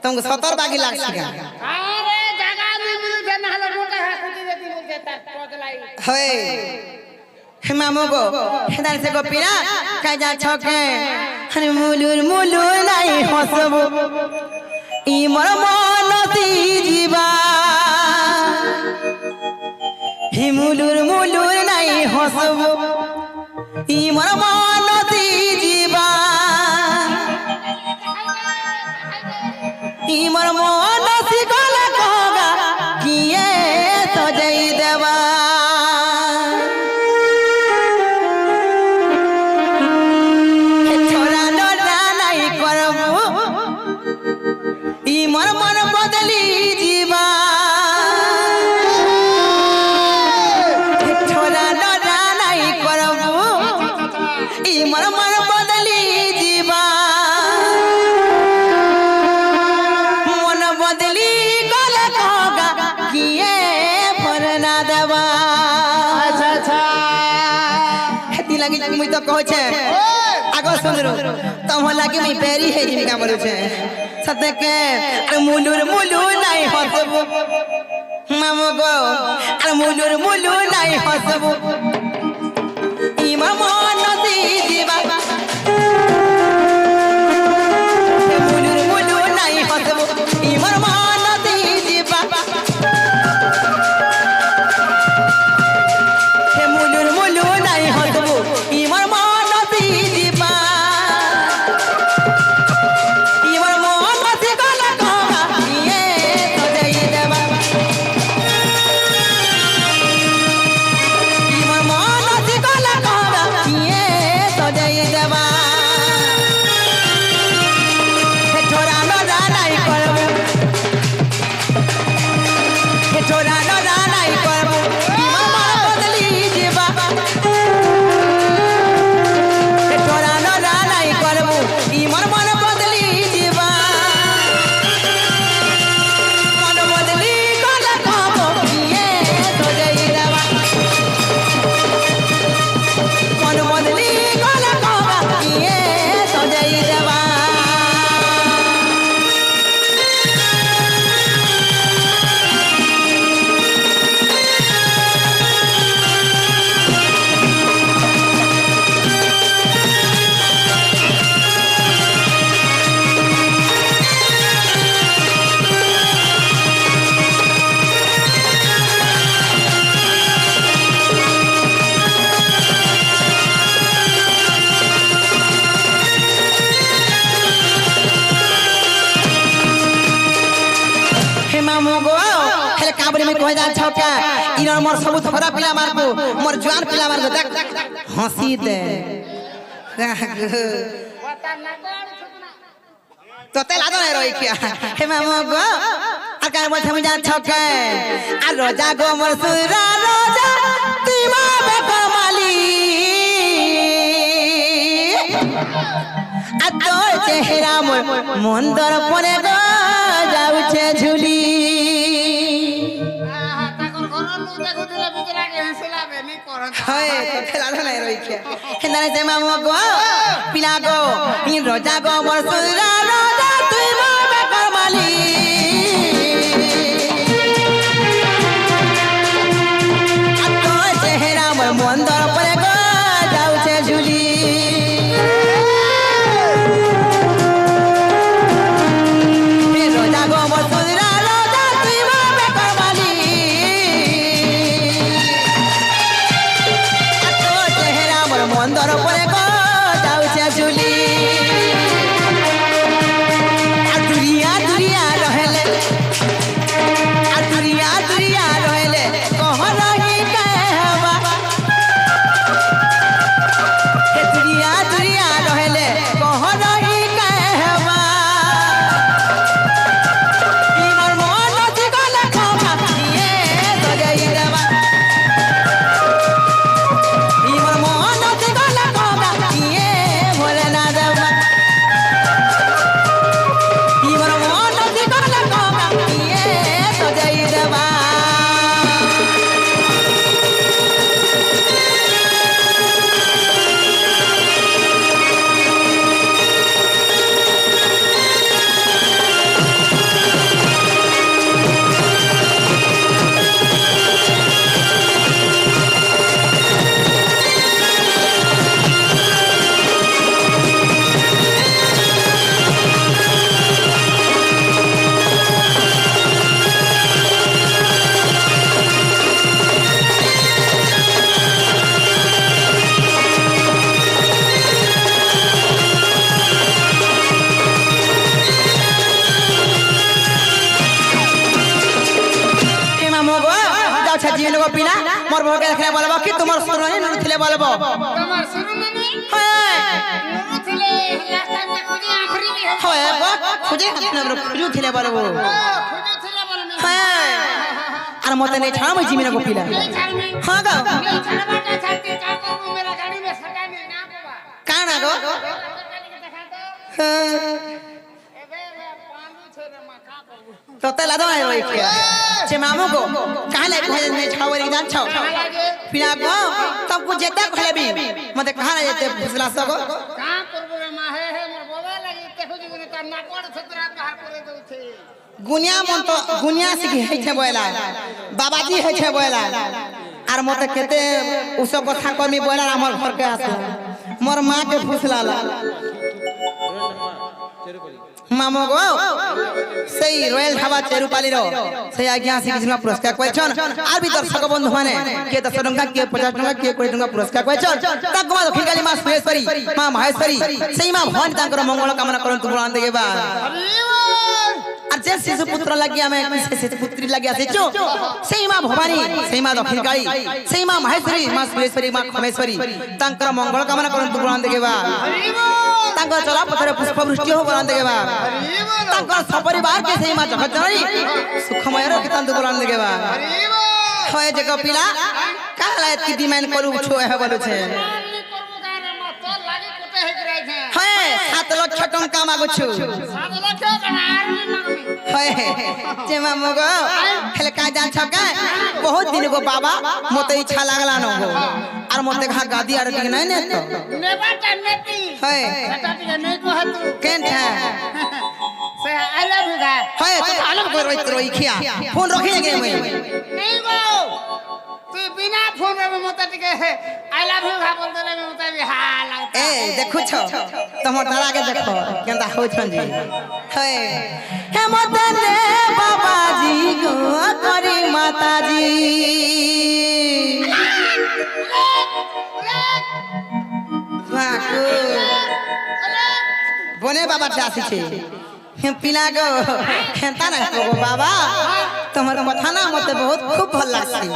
तुमको 70 बागी लाख सिखा अरे जगह भी मिलते ना हलो रोटे है खुदी देती मिलते टोकलाई होए हे मामू को हेदार से को पीना कह जा छके हने मुलुर नहीं हसब ई मोर मनती जीवा ही मुलुर नहीं हसब ई मोर मनती जीवा ई मोर मनती गला कहगा किए सजई देवा छोरा डरा नहीं करबू ई मोर मन बदली जीवा छोरा डरा नहीं करबू ई मोर मन बदली जीवा मन बदली गले कहगा किए फरना देवा अच्छा अच्छा हेती लगी मुई तो कहै छे आगो सुन रो तम लागे मुई पेरी है जिनका बोले छे सत्य के अरे मुलुर नहीं हसब मामो गो अरे मुलुर नहीं हसब ई मन दी जीवा मुलुर नहीं हसब ई मन दी जीवा हे मुलुर नहीं हसब ई मन दी जीवा ई मन दी गला कहगा किए सजई देवा ई मन दी गला कहगा किए सजई देवा हे छोरा डरा नहीं करबू हे छोरा डरा नहीं करबू ई मन बदली जीवा हे छोरा डरा नहीं करबू ई मन बदली जीवा मन बदली गला कहबो किए सजई देवा मन बदली गला कहबा किए सजई देवा हे मामू गो हेले काबरी में कह जा छका इनर मोर सब थोड़ा पिला मार को मोर जवान पिला मार को देख हंसी दे पता ना कर तो ते लादो नहीं रोई क्या हे मामू गो अकार मोर थम जा छका आ रोजा गो मोर सुरा रोजा तीमा बे कमाली आ तोर चेहरा मोर मंदर परे गो जाउछे झुली ताकर घर नु देखो दिले बिचरा के हंसला बे नहीं करन हाय तो खेला नहीं रही क्या हेंदाने से मामू गो पिला गो इन रोजा गो मोर सुरा रोजा तुई माबे करमाली आ तो चेहरा मोर मंदर परे गो जाउछे झुली हे रोजा गो मोर सुरा रोजा तुई माबे करमाली आ तो चेहरा मोर मंदर परे गो जाउछे झुली পিলা মোর বউকে দেখলে বলবো কি তোমার সুরনি নুরু ছিলে বলবো তোমার শুরু মানে হ্যাঁ নুরু ছিলে লাস্ট টাইম খুঁজে আখরি নি হ্যাঁ গো খুঁজে না খুঁজু ছিলে বলবো খুঁজে ছিলে বলনি হ্যাঁ আর মতে নেই ছাড়া মই জিমিনা গো পিলা এই ছাড়মি হ্যাঁ গো এই ছাড়বাটা ছাড়তে কা করব মেরা গাড়ি মে সটানে না বাবা কানা গো তোতে লাদো আই রই কে যে মামু গো কালে কহে নে ছাওরি জান ছাও পিলা গো তব কো যেতে কইলেবি মতে কাহারে যেতে ফুসলা সগো কা করব রে মা হে মোর বাবা লাগি দেখো দিনে তার না কোড় ছতরা বাহার করে দউছে গুনিয়া মন তো গুনিয়া শিখি হেছে বয়লা বাবাজি হেছে বয়লা আর মতে কেতে উস কথা কমি বয়লা আমার ঘর কে আসলা মোর মা के ফুসলালা মামু গো সেই রয়্যাল ধাবা চেরুপালি रो সেই আজ্ঞা শিখিছিলাম পুরস্কার কইছন আর বি দর্শক বন্ধু মানে কে 10 টাকা কে 50 টাকা কে 20 টাকা পুরস্কার কইছন তা গোমা দক্ষিণকালী মা সুরেশ্বরী মা মহেশ্বরী সেই মা ভগবান তাଙ୍କର মঙ্গল কামনা করন্তু বলান দেবা আর যে শিশু পুত্র লাগি আমি শিশু পুত্রী লাগি আসিছো সেই মা ভবানী সেই মা দক্ষিণকালী সেই মা মহেশ্বরী মা সুরেশ্বরী মা খমেশ্বরী তাଙ୍କର মঙ্গল কামনা করন্তু বলান দেবা তাଙ୍କର চলা পথরে পুষ্প বৃষ্টি हो বলান দেবা তাଙ୍କର সপরিবার কে সেই মা জগৎ জননী সুখময় রখিতান্তু বলান দেবা হয় যে কপিলা কালা এতকি ডিমান্ড করু ছো হে বলছে হয় 7 লক্ষ টাকা মাগুছু 7 লক্ষ কানা আর মাগমি হয় যে মামু গো হেলে কা জান ছকা বহুত দিন গো বাবা মতে ইচ্ছা লাগলা ন গো আর মতে ঘা গাদি আর ঠিক নাই নে তো নেবাটা নেতি হয় এটা টিকে নেই কহতু কেন থা সে আই লাভ ইউ গা হয় তো আলম কই রই খিয়া ফোন রখি গে মই নেই গো তুই বিনা ফোন রে মতে টিকে আই লাভ ইউ গা বলতে রে মতে বি হা লাগতা ए देखुछ तमर दादा के देखो केंदा होछन जी हे हे मते रे बाबा जी गो करी माता जी बाकू बने बाबा से आसी हे पिला गो हेता ना गो बाबा तमर कथा ना मते बहुत खूब भल लागसी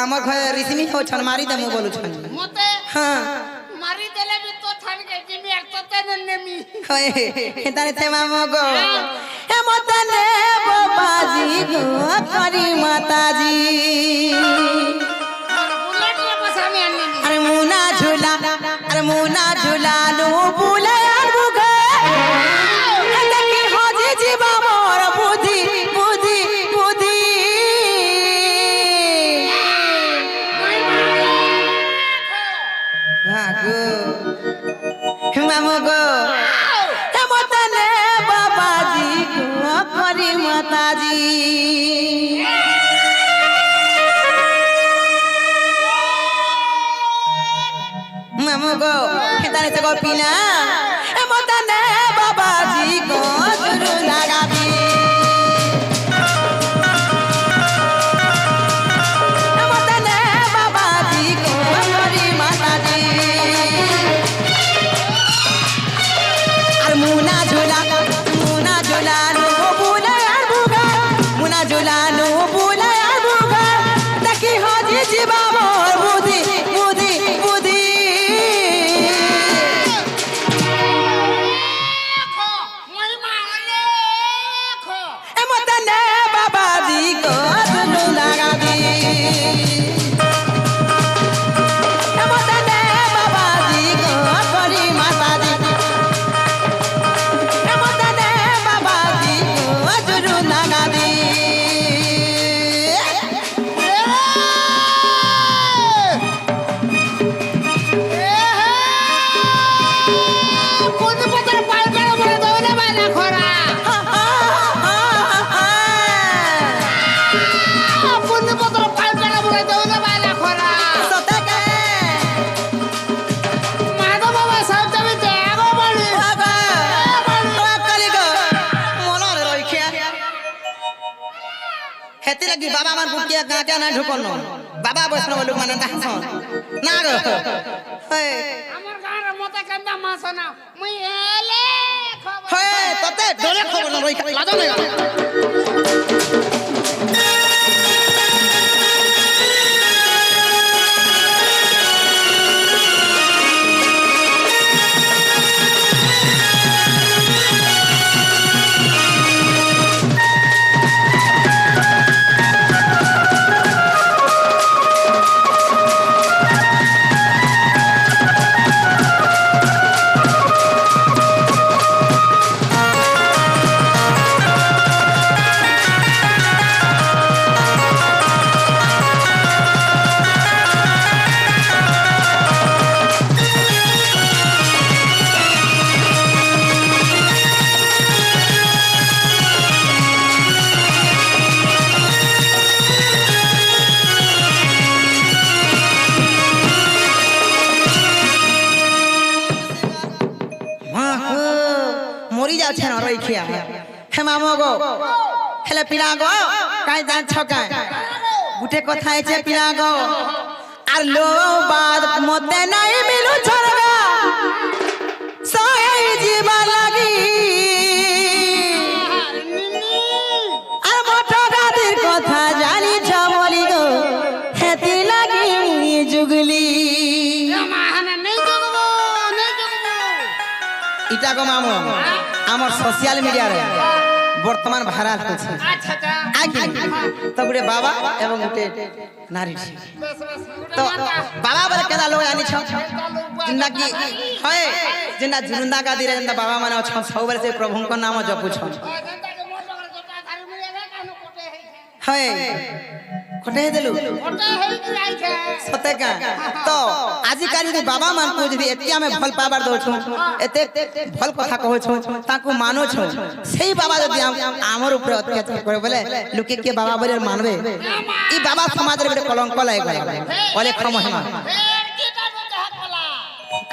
আমার ঘরে রিসিমি হোছন মারি দে মু বলুছন মতে হ্যাঁ মারি দেলে বি তো থান গে জিমি আর ততে নেমি হয় হেতারে তে মামু গো হে মতে নে বাবাজি গো করি মাতাজি আর বুলেট রে বসামি আননি আরে মুনা ঝুলা নো বুলে আর বুগে এটা কি হজি জীবা মোর বুদ্ধি বুদ্ধি বুদ্ধি ভাগো মামু গো হে মতে নে বাবাজি গো করি মাতাজি মামু গো হেতারে তে গোপিনা হে মতে নে বাবাজি গো জুরু লাগাবি হে মতে নে বাবাজি গো করি মাতাজি আর মুনা ঝুলা নো বুলা আর বুগা মুনা ঝুলা নো বুলা আর বুগা দেখি হজি জীবা মোর বুদ্ধি বুদ্ধি বুদ্ধি মই মালে খো মতে নে বাবাজি গো দুলু লাগাবি মতে নে বাবাজি গো করি মাতাজি মতে নে বাবাজি গো দুলু লাগাবি কোন পতর পালকার বলে দৌড়ে বাইনা খরা কোন পতর পালকার বলে দৌড়ে বাইনা খরা সতকে মাধব বাবা সাউটাবে দেগো বলি হেতি লাগি বাবা মান বুকিয়া গাঁটা না ঢুকন বাবা বৈষ্ণব লোক মানে দাহসন না গো আমার গাঁর মতে কেন্দা মাছ না মুই এলে খবর হয় ততে ডরে খবর না রই লাজ নাই মরি যাচ্ছেন রইখিয়া হে মামু গো হেলে পিনা গো কাই জান ছকায় গুটে কথা আছে পিনা গো আর লো বাদ মতে নাই মিলু ছড়গা সহায় জীবা লাগি আর মোটা গাদের কথা জানি বলি গো হেতি লাগি জুগলি ইটা গো মামু আমার সোশ্যাল মিডিয়ারে বর্তমান ভাইরাল হচ্ছে আগে তো গুটে বাবা এবং গুটে নারী তো বাবা বলে কেনা লোক আনিছ নাকি হয় যেটা ঝুলুন্দা গাদিরে যেটা বাবা মানে অছন ସବୁବେଳେ ସେ ପ୍ରଭୁଙ୍କ ନାମ ଜପୁଛନ୍ হয় কোটে দেলু সতেকা তো আজিকালি যদি বাবা মানকু যদি এতি আমি ভাল পাবার দউছু এতে ভাল কথা কহছু তাকু মানুছু সেই বাবা যদি আমার উপরে অত্যাচার করে বলে লোকে কে বাবা বলে মানবে ই বাবা সমাজের বলে কলঙ্ক লাগে বলে ক্ষমহিমা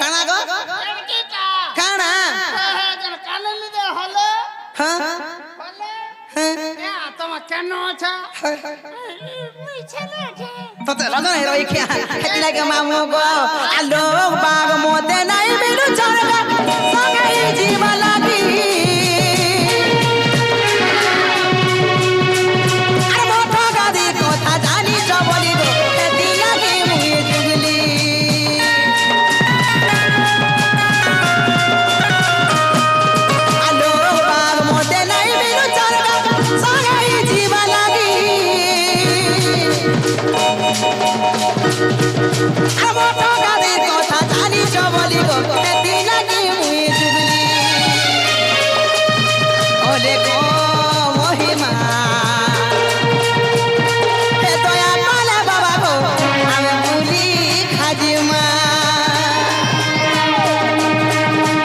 কানা গো কানা হ্যাঁ কেন আছা তোতে রাজন হেরোই খিয়া হেতি লাগে মামু গো আলো বাগ মতে নাই মিলু ছড়গা সঙ্গাই জীবা লাগি আর মোটা গাদি কথা জানি বলি গো হেতি লাগে মুই জুগলি আলো বাগ মতে নাই মিলু ছড়গা সঙ্গাই জীবা লাগি আমার গাদের কথা জানি বলি গো হেতি লাগি মুই জুগলি ওরে গো মহিমা হে দয়া পালে বাবা গো আমি ভুলি খাজিমা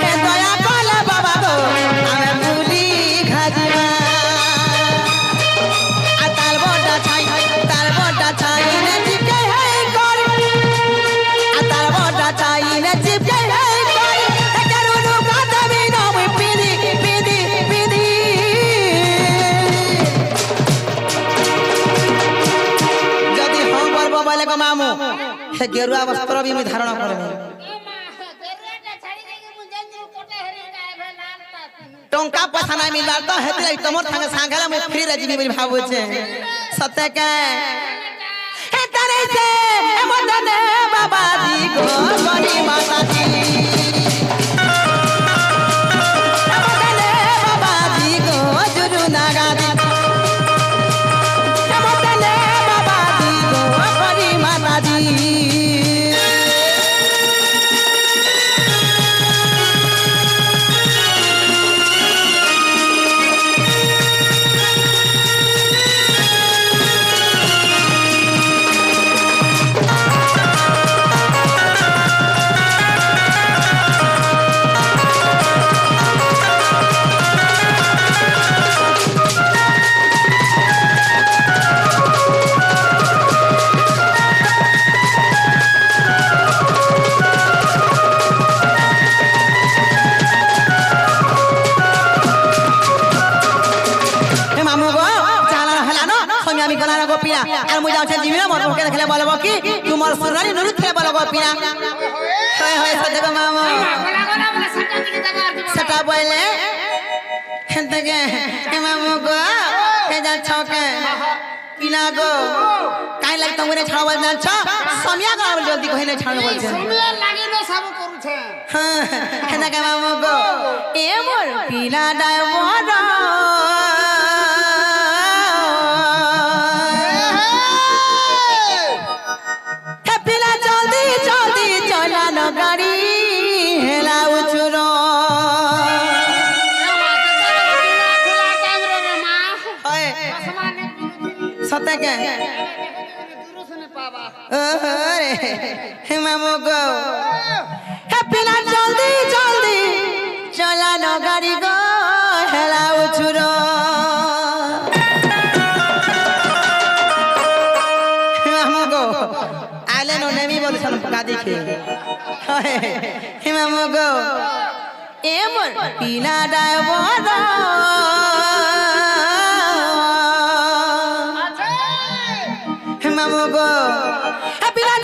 হে দয়া পালে বাবা গো আমি ভুলি খাজিমা আর তার বড়টা ছাই নে জিকে হে করি আর তার বড়টা ছাই নে জিকে হে করি একারুনু কথা বিনো মুই পিদি যদি হম করব বলে গো মামু হে গেরুয়া বস্ত্র বি মুই ধারণ করবে টঙ্কা পয়সা নাই মিলবার তো হেতি লাগি তোমার সঙ্গে সাঙ্গালা মুই ফ্রি রে জিবি বলি ভাবুছে সত্যি কে হে তারে সে মদনে বাবা জি গো গনি মাতা জি মদনে বাবা জি গো জুরু নাগা জি মদনে বাবা জি গো গনি মাতা জি আর মুই যাচ্ছে জিমিনা মোর পকে দেখলে বলবো কি তোমার সুরানি নুরু খেলে বলবো পিনা হয় হয় সদেব মামা সেটা বলে হেনতে মামু গো হে যাচ্ছ কে পিনা গো কাই লাগ তোমরে ছাড়া বল যাচ্ছ সমিয়া গো জলদি কইনে ছাড়া বলছে সমিয়া লাগি না সব করুছে হ্যাঁ হেনতে মামু গো এ মোর পিনা ডাই মোর গাড়ি হেলা উচুর সতকে হে মামু গো হে পিলা জলদি জলদি চলানো গাড়ি গো হেলা উচুর মামু গো আইলে নো নেমি বলছন গাদি খে হে মামু গো এমন পিনা ডায়বর আছে মামু গো পিনা